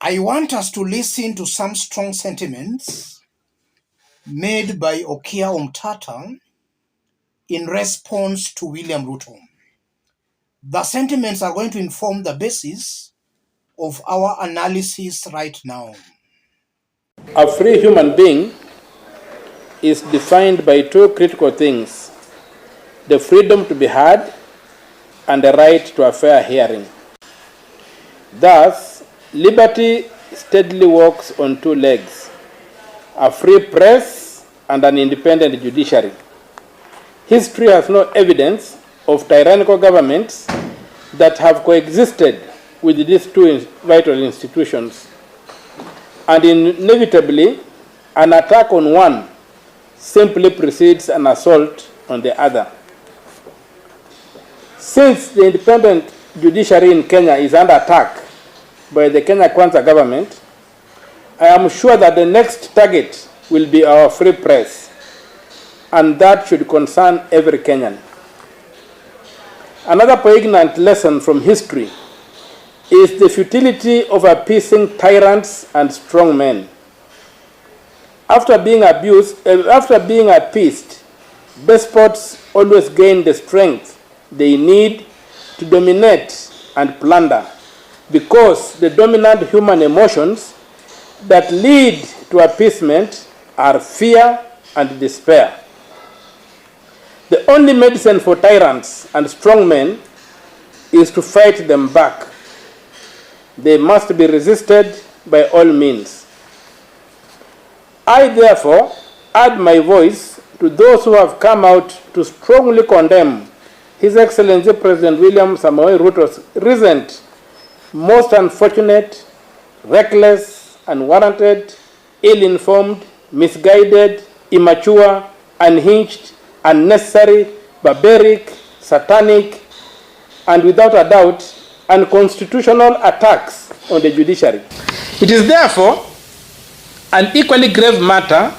I want us to listen to some strong sentiments made by Okia Omtata in response to William Ruto. The sentiments are going to inform the basis of our analysis right now. A free human being is defined by two critical things: the freedom to be heard and the right to a fair hearing. Thus, liberty steadily walks on two legs: a free press and an independent judiciary. History has no evidence of tyrannical governments that have coexisted with these two vital institutions. And inevitably, an attack on one simply precedes an assault on the other. Since the independent judiciary in Kenya is under attack by the Kenya Kwanza government, I am sure that the next target will be our free press, and that should concern every Kenyan. Another poignant lesson from history is the futility of appeasing tyrants and strong men. After being appeased, despots always gain the strength they need to dominate and plunder, because the dominant human emotions that lead to appeasement are fear and despair. The only medicine for tyrants and strong men is to fight them back. They must be resisted by all means. I therefore add my voice to those who have come out to strongly condemn His Excellency President William Samoei Ruto's recent, most unfortunate, reckless, unwarranted, ill-informed, misguided, immature, unhinged, unnecessary, barbaric, satanic, and without a doubt, unconstitutional attacks on the judiciary. It is therefore an equally grave matter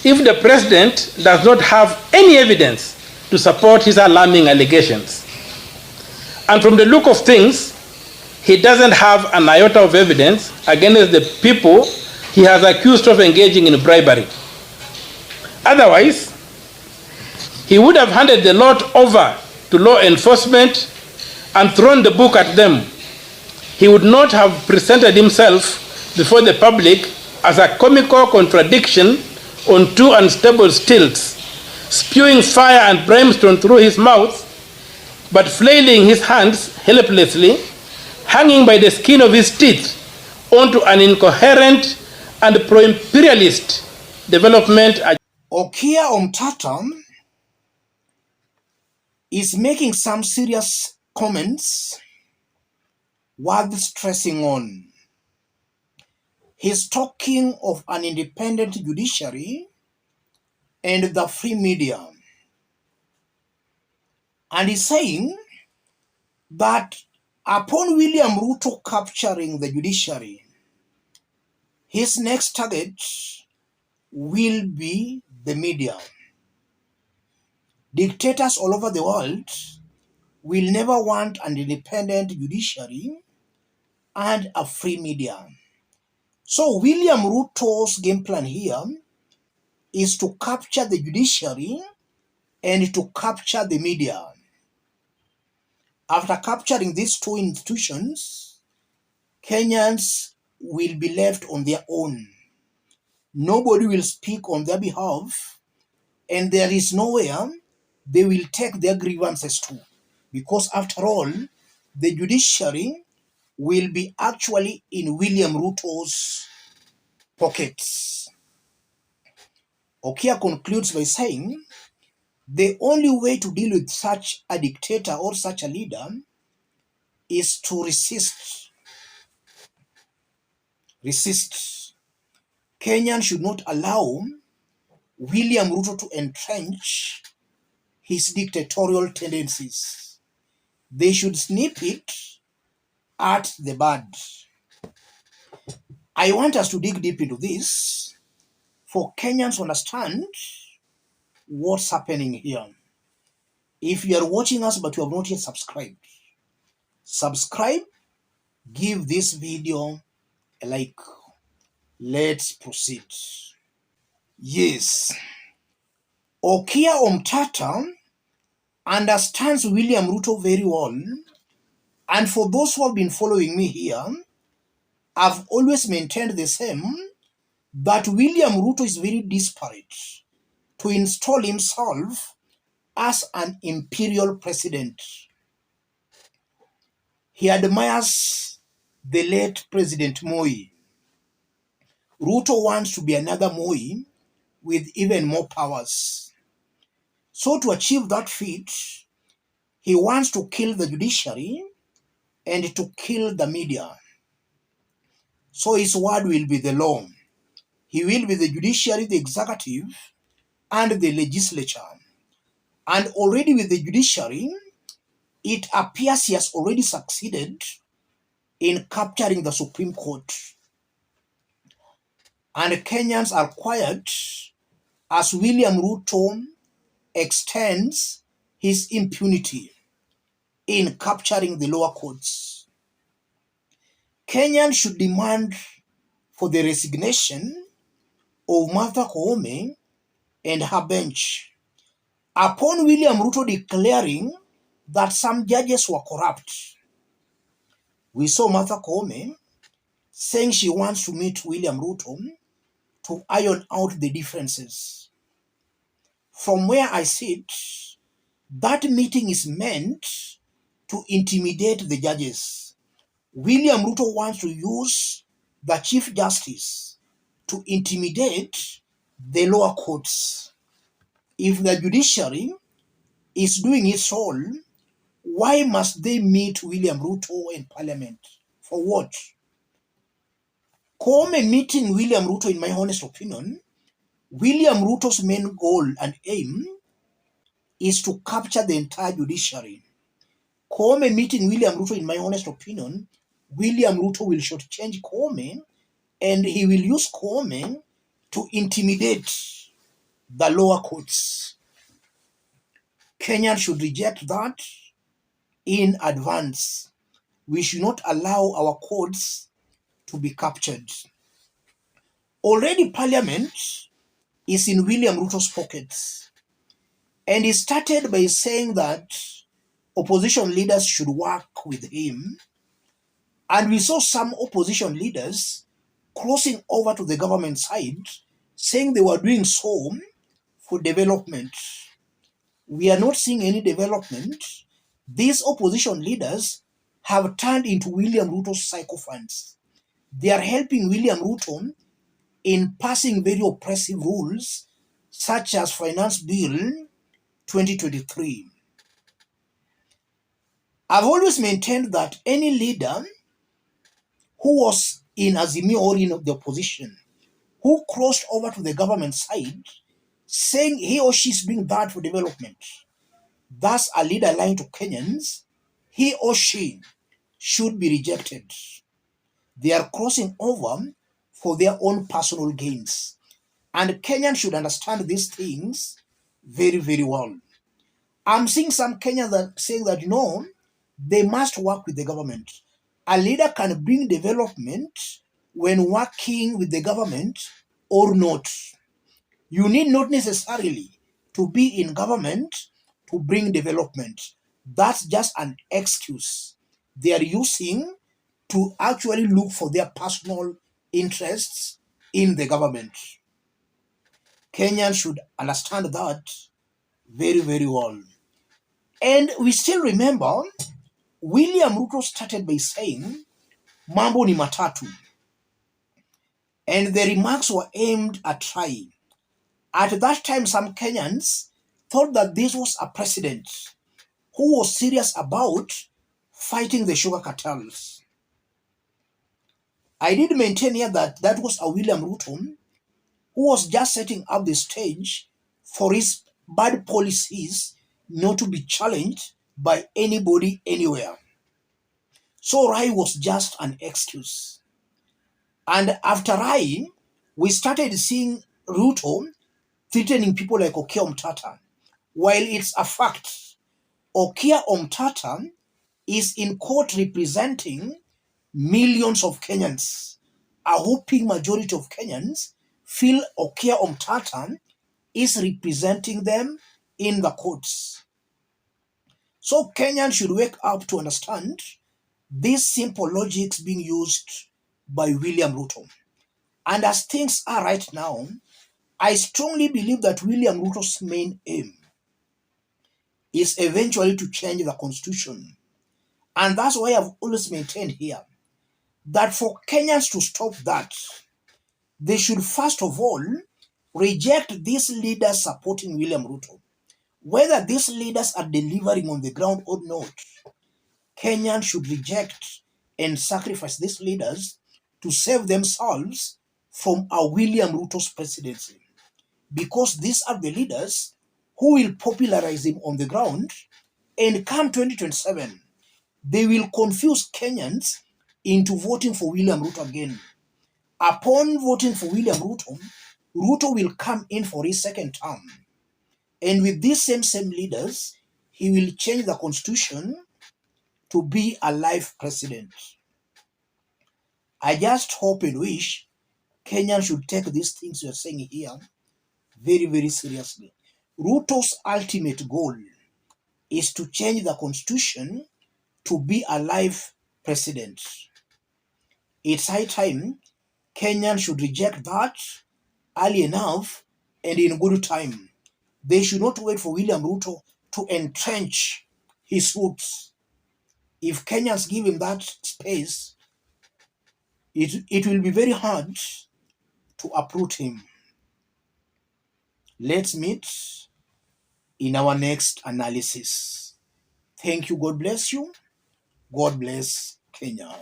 if the President does not have any evidence to support his alarming allegations. And from the look of things, he doesn't have an iota of evidence against the people he has accused of engaging in bribery. Otherwise, he would have handed the lot over to law enforcement and thrown the book at them. He would not have presented himself before the public as a comical contradiction on two unstable stilts, spewing fire and brimstone through his mouth, but flailing his hands helplessly, hanging by the skin of his teeth onto an incoherent and pro-imperialist development. Okia Omtata is making some serious comments worth stressing on. He's talking of an independent judiciary and the free media. And he's saying that upon William Ruto capturing the judiciary, his next target will be the media. Dictators all over the world will never want an independent judiciary and a free media. So William Ruto's game plan here is to capture the judiciary and to capture the media. After capturing these two institutions, Kenyans will be left on their own. Nobody will speak on their behalf, and there is nowhere they will take their grievances to. Because after all, the judiciary will be actually in William Ruto's pockets. Okia concludes by saying, the only way to deal with such a dictator or such a leader is to resist. Resist. Kenyans should not allow William Ruto to entrench his dictatorial tendencies. They should snip it at the bud. I want us to dig deep into this for Kenyans to understand what's happening here. If you are watching us but you have not yet subscribed, subscribe, give this video Like, let's proceed. Yes, Okia Omtata understands William Ruto very well. And for those who have been following me here, I've always maintained the same, that William Ruto is very desperate to install himself as an imperial president. He admires the late President Moi. Ruto wants to be another Moi with even more powers. So to achieve that feat, he wants to kill the judiciary and to kill the media. So his word will be the law. He will be the judiciary, the executive, and the legislature. And already with the judiciary, it appears he has already succeeded in capturing the Supreme Court. And Kenyans are quiet as William Ruto extends his impunity in capturing the lower courts. Kenyans should demand for the resignation of Martha Koome and her bench, upon William Ruto declaring that some judges were corrupt. We saw Martha Koome saying she wants to meet William Ruto to iron out the differences. From where I sit, that meeting is meant to intimidate the judges. William Ruto wants to use the Chief Justice to intimidate the lower courts. If the judiciary is doing its role, why must they meet William Ruto in Parliament? For what? Koome meeting William Ruto, in my honest opinion, William Ruto's main goal and aim is to capture the entire judiciary. Koome meeting William Ruto, in my honest opinion, William Ruto will shortchange Koome, and he will use Koome to intimidate the lower courts. Kenyans should reject that in advance. We should not allow our courts to be captured. Already Parliament is in William Ruto's pockets, and he started by saying that opposition leaders should work with him, and we saw some opposition leaders crossing over to the government side, saying they were doing so for development. We are not seeing any development. These opposition leaders have turned into William Ruto's sycophants. They are helping William Ruto in passing very oppressive rules, such as Finance Bill 2023. I've always maintained that any leader who was in Azimio or in the opposition, who crossed over to the government side, saying he or she is doing that for development, thus a leader lying to Kenyans, he or she should be rejected. They are crossing over for their own personal gains. And Kenyans should understand these things very, very well. I'm seeing some Kenyans that saying that no, they must work with the government. A leader can bring development when working with the government or not. You need not necessarily to be in government to bring development. That's just an excuse they are using to actually look for their personal interests in the government. Kenyans should understand that very, very well. And we still remember William Ruto started by saying, Mambo ni matatu. And the remarks were aimed at Rai. At that time, some Kenyans thought that this was a president who was serious about fighting the sugar cartels. I did maintain here that that was a William Ruto who was just setting up the stage for his bad policies not to be challenged by anybody anywhere. So Rai was just an excuse. And after Rai, we started seeing Ruto threatening people like Okia Omtata. While it's a fact, Okia Omtata is in court representing millions of Kenyans. a whopping majority of Kenyans feel Okia Omtata is representing them in the courts. So Kenyans should wake up to understand these simple logics being used by William Ruto. And as things are right now, I strongly believe that William Ruto's main aim is eventually to change the constitution. And that's why I've always maintained here that for Kenyans to stop that, they should first of all reject these leaders supporting William Ruto. Whether these leaders are delivering on the ground or not, Kenyans should reject and sacrifice these leaders to save themselves from a William Ruto's presidency. Because these are the leaders who will popularize him on the ground, and come 2027, they will confuse Kenyans into voting for William Ruto again. Upon voting for William Ruto, Ruto will come in for his second term. And with these same leaders, he will change the constitution to be a life president. I just hope and wish Kenyans should take these things you're saying here very, very seriously. Ruto's ultimate goal is to change the constitution to be a life president. It's high time Kenyans should reject that early enough and in good time. They should not wait for William Ruto to entrench his roots. If Kenyans give him that space, it will be very hard to uproot him. Let's meet in our next analysis. Thank you. God bless you. God bless Kenya.